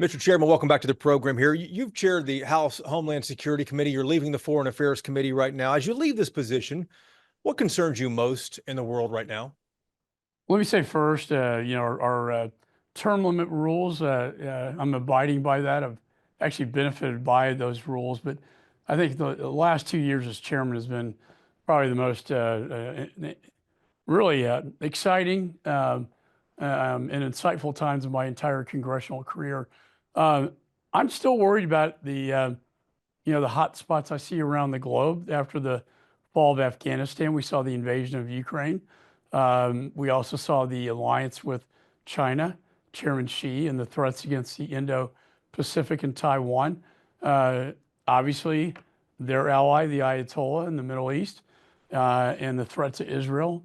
Mr. Chairman, welcome back to the program here. You've chaired the House Homeland Security Committee. You're leaving the Foreign Affairs Committee right now. As you leave this position, what concerns you most in the world right now? Let me say first, our term limit rules, I'm abiding by that. I've actually benefited by those rules, but I think the last 2 years as chairman has been probably the most really exciting and insightful times of my entire congressional career. I'm still worried about the hot spots I see around the globe after the fall of Afghanistan. We saw the invasion of Ukraine. We also saw the alliance with China, Chairman Xi, and the threats against the Indo-Pacific and Taiwan. Obviously, their ally, the Ayatollah in the Middle East, and the threat to Israel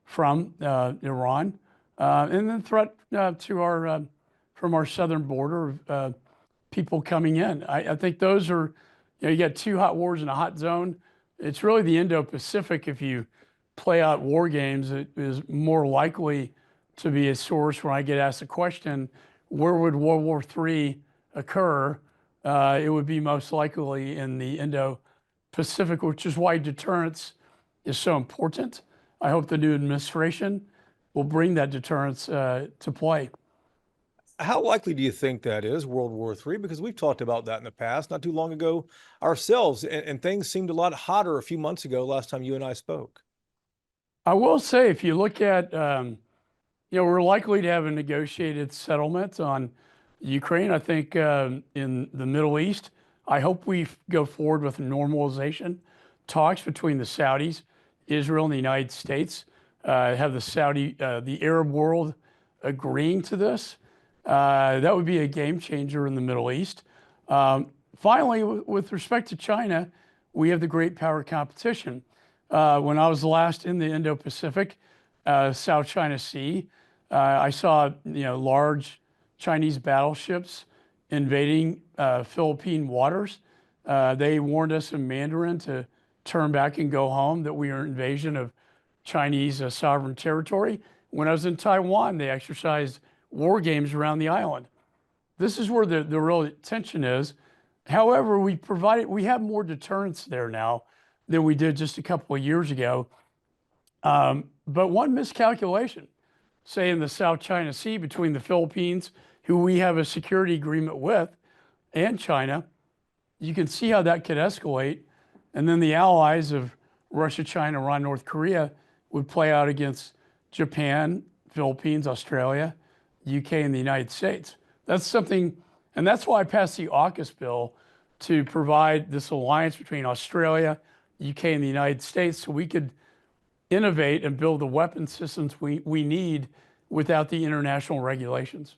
from Iran, and then threat to from our southern border of people coming in. I think those are, you got two hot wars in a hot zone. It's really the Indo-Pacific. If you play out war games, it is more likely to be a source when I get asked the question, where would World War III occur? It would be most likely in the Indo-Pacific, which is why deterrence is so important. I hope the new administration will bring that deterrence to play. How likely do you think that is, World War III? Because we've talked about that in the past, not too long ago ourselves, and things seemed a lot hotter a few months ago last time you and I spoke. I will say, if you look at, we're likely to have a negotiated settlement on Ukraine. I think in the Middle East, I hope we go forward with normalization talks between the Saudis, Israel, and the United States. Have the Arab world agreeing to this. That would be a game changer in the Middle East. Finally, with respect to China, we have the great power competition. When I was last in the Indo-Pacific, South China Sea, I saw large Chinese battleships invading Philippine waters. They warned us in Mandarin to turn back and go home, that we are an invasion of Chinese sovereign territory. When I was in Taiwan, they exercised war games around the island. This is where the real tension is. However, we have more deterrence there now than we did just a couple of years ago. But one miscalculation, say in the South China Sea between the Philippines, who we have a security agreement with, and China, you can see how that could escalate. And then the allies of Russia, China, Iran, North Korea would play out against Japan, Philippines, Australia, UK, and the United States. That's something, and that's why I passed the AUKUS bill to provide this alliance between Australia, UK, and the United States, so we could innovate and build the weapon systems we need without the international regulations.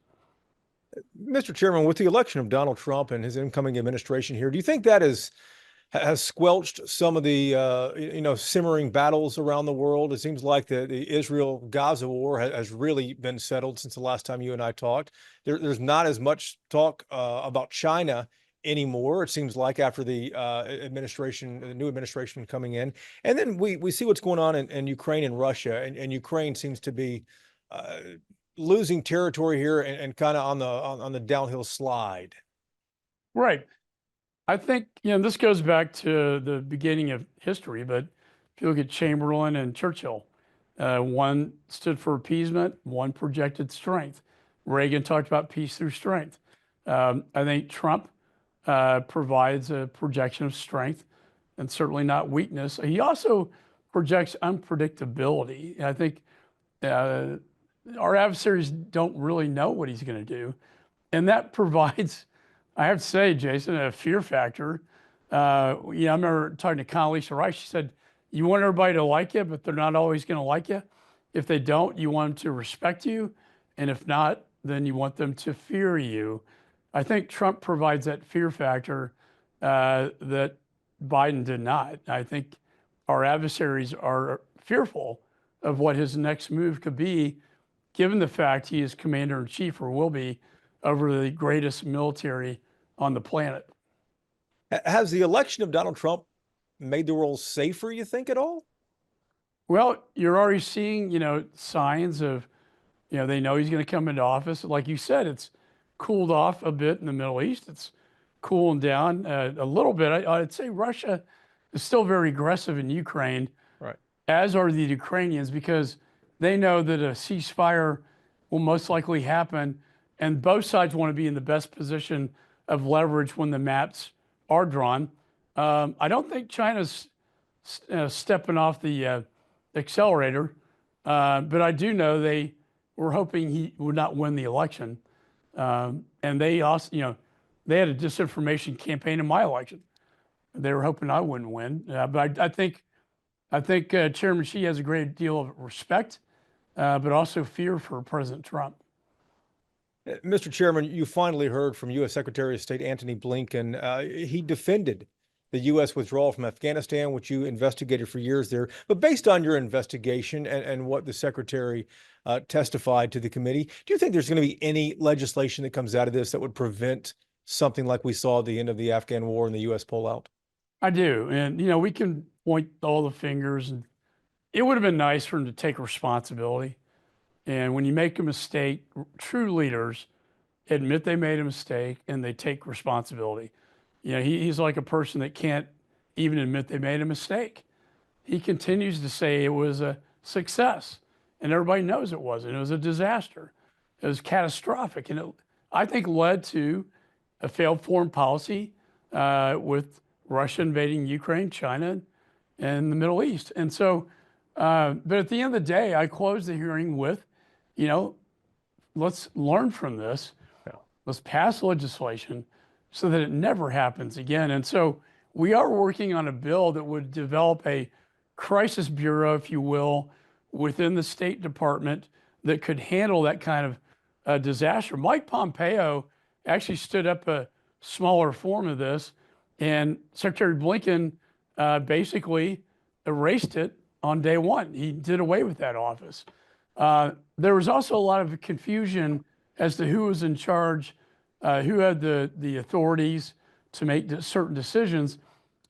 Mr. Chairman, with the election of Donald Trump and his incoming administration here, do you think that has squelched some of the simmering battles around the world? It seems like the Israel-Gaza war has really been settled since the last time you and I talked. There's not as much talk about China anymore, it seems like, after the new administration coming in. And then we see what's going on in Ukraine and Russia, and Ukraine seems to be losing territory here and kind of on the downhill slide. Right. I think, this goes back to the beginning of history, but if you look at Chamberlain and Churchill, one stood for appeasement, one projected strength. Reagan talked about peace through strength. I think Trump provides a projection of strength and certainly not weakness. He also projects unpredictability. I think our adversaries don't really know what he's going to do. And that provides, I have to say, Jason, a fear factor. I remember talking to Condoleezza Rice. She said, you want everybody to like you, but they're not always going to like you. If they don't, you want them to respect you. And if not, then you want them to fear you. I think Trump provides that fear factor that Biden did not. I think our adversaries are fearful of what his next move could be, given the fact he is commander-in-chief, or will be, over the greatest military on the planet. Has the election of Donald Trump made the world safer, you think, at all? Well, you're already seeing, signs of, they know he's going to come into office. Like you said, it's cooled off a bit in the Middle East. It's cooling down a little bit. I'd say Russia is still very aggressive in Ukraine, Right. as are the Ukrainians, because they know that a ceasefire will most likely happen, and both sides want to be in the best position of leverage when the maps are drawn. I don't think China's stepping off the accelerator, but I do know they were hoping he would not win the election, and they also, they had a disinformation campaign in my election. They were hoping I wouldn't win, but I think Chairman Xi has a great deal of respect, but also fear for President Trump. Mr. Chairman, you finally heard from U.S. Secretary of State Antony Blinken. He defended the U.S. withdrawal from Afghanistan, which you investigated for years there. But based on your investigation and what the Secretary testified to the committee, do you think there's going to be any legislation that comes out of this that would prevent something like we saw at the end of the Afghan war and the U.S. pullout? I do. And, we can point all the fingers, and it would have been nice for him to take responsibility. And when you make a mistake, true leaders admit they made a mistake and they take responsibility. He's like a person that can't even admit they made a mistake. He continues to say it was a success, and everybody knows it wasn't. It was a disaster. It was catastrophic, and it, I think, led to a failed foreign policy with Russia invading Ukraine, China, and the Middle East. And so, but at the end of the day, I closed the hearing with, let's learn from this. Yeah. Let's pass legislation so that it never happens again. And so we are working on a bill that would develop a crisis bureau, if you will, within the State Department that could handle that kind of disaster. Mike Pompeo actually stood up a smaller form of this, and Secretary Blinken basically erased it on day one. He did away with that office. There was also a lot of confusion as to who was in charge, who had the authorities to make certain decisions.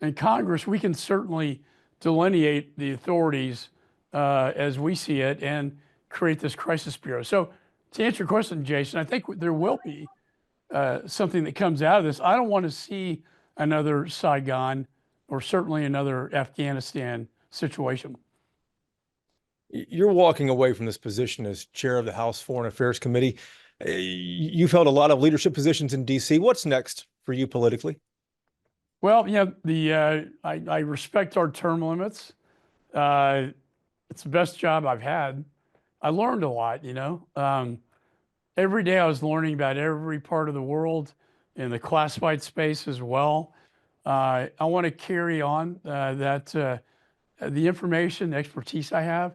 In Congress, we can certainly delineate the authorities as we see it and create this crisis bureau. So to answer your question, Jason, I think there will be something that comes out of this. I don't want to see another Saigon or certainly another Afghanistan situation. You're walking away from this position as chair of the House Foreign Affairs Committee. You've held a lot of leadership positions in D.C. What's next for you politically? Well, I respect our term limits. It's the best job I've had. I learned a lot, Every day I was learning about every part of the world in the classified space as well. I want to carry on the information, the expertise I have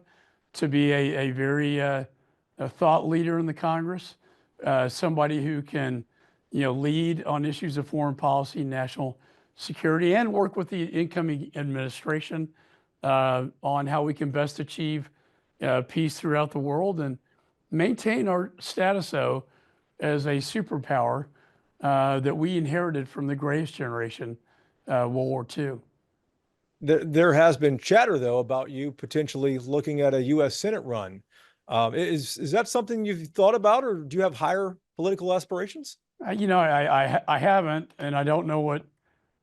to be a very a thought leader in the Congress, somebody who can, lead on issues of foreign policy, national security, and work with the incoming administration on how we can best achieve peace throughout the world and maintain our status, though, as a superpower that we inherited from the greatest generation, World War II. There has been chatter, though, about you potentially looking at a U.S. Senate run. Is that something you've thought about, or do you have higher political aspirations? I haven't, and I don't know what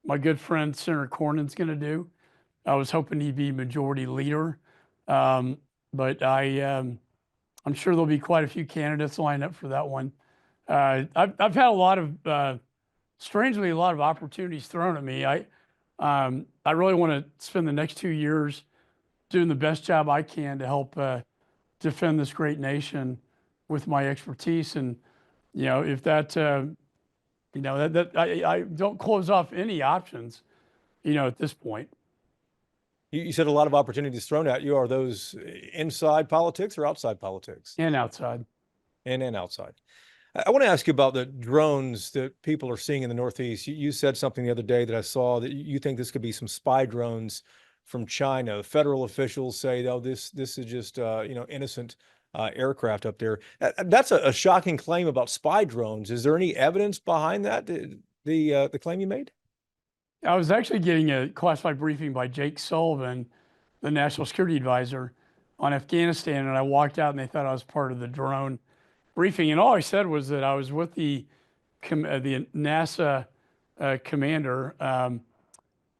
my good friend Senator Cornyn's going to do. I was hoping he'd be majority leader, but I'm sure there'll be quite a few candidates lined up for that one. I've had a lot of, strangely, a lot of opportunities thrown at me. I really want to spend the next 2 years doing the best job I can to help defend this great nation with my expertise. And, if that, I don't close off any options, at this point. You said a lot of opportunities thrown at you. Are those inside politics or outside politics? And outside. And outside. I want to ask you about the drones that people are seeing in the Northeast. You said something the other day that I saw that you think this could be some spy drones from China. Federal officials say, "Oh, this is just innocent aircraft up there." That's a shocking claim about spy drones. Is there any evidence behind that? The claim you made? I was actually getting a classified briefing by Jake Sullivan, the National Security Advisor, on Afghanistan, and I walked out and they thought I was part of the drone briefing. And all I said was that I was with the the NASA commander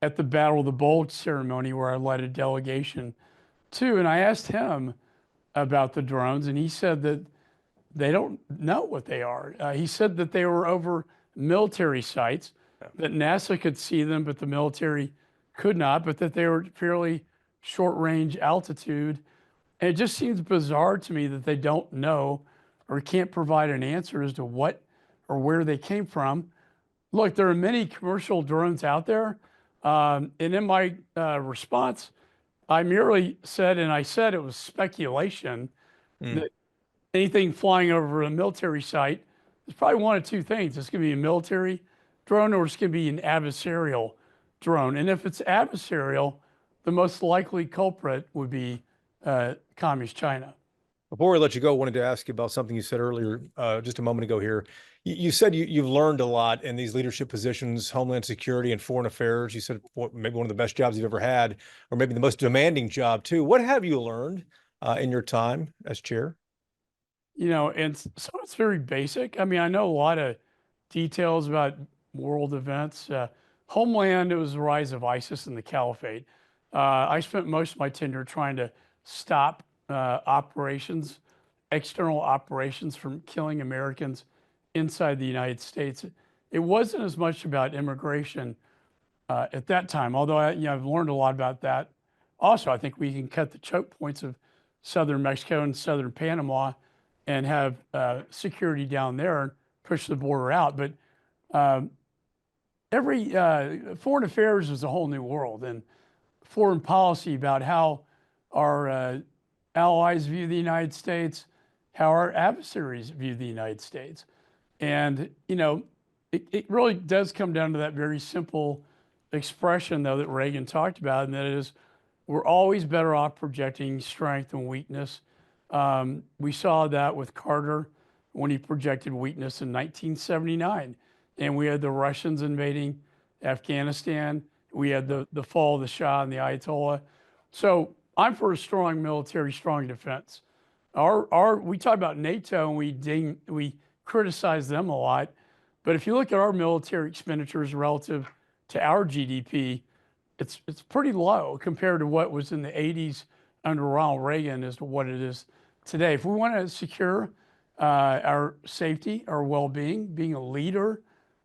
at the Battle of the Bulge ceremony where I led a delegation to, and I asked him about the drones, and he said that they don't know what they are. He said that they were over military sites, that NASA could see them, but the military could not, but that they were fairly short range altitude. And it just seems bizarre to me that they don't know or can't provide an answer as to what or where they came from. Look, there are many commercial drones out there. And in my response, I merely said, and I said it was speculation, that anything flying over a military site is probably one of two things. It's going to be a military drone or it's going to be an adversarial drone. And if it's adversarial, the most likely culprit would be Communist China. Before we let you go, I wanted to ask you about something you said earlier, just a moment ago here. You said you've learned a lot in these leadership positions, Homeland Security and Foreign Affairs. You said maybe one of the best jobs you've ever had, or maybe the most demanding job too. What have you learned in your time as chair? And so it's very basic. I mean, I know a lot of details about world events. Homeland, it was the rise of ISIS and the caliphate. I spent most of my tenure trying to stop external operations from killing Americans inside the United States. It wasn't as much about immigration at that time, although I've learned a lot about that. Also, I think we can cut the choke points of southern Mexico and southern Panama and have security down there and push the border out. But every foreign affairs is a whole new world, and foreign policy about how our allies view the United States, how our adversaries view the United States. And, it really does come down to that very simple expression, though, that Reagan talked about, and that is we're always better off projecting strength and weakness. We saw that with Carter when he projected weakness in 1979. And we had the Russians invading Afghanistan. We had the fall of the Shah and the Ayatollah. So I'm for a strong military, strong defense. We talk about NATO and we criticize them a lot. But if you look at our military expenditures relative to our GDP, it's pretty low compared to what was in the 80s under Ronald Reagan as to what it is today. If we want to secure our safety, our well-being, being a leader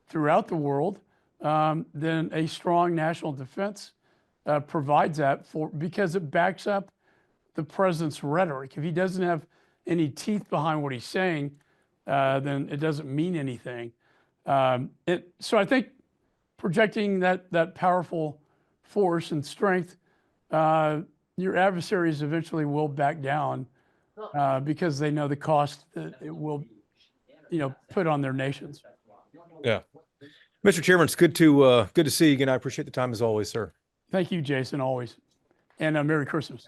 throughout the world, then a strong national defense provides that because it backs up the president's rhetoric. If he doesn't have any teeth behind what he's saying, then it doesn't mean anything. So I think projecting that powerful force and strength, your adversaries eventually will back down because they know the cost that it will, put on their nations. Yeah. Mr. Chairman, it's good to see you again. I appreciate the time as always, sir. Thank you, Jason, always. And Merry Christmas.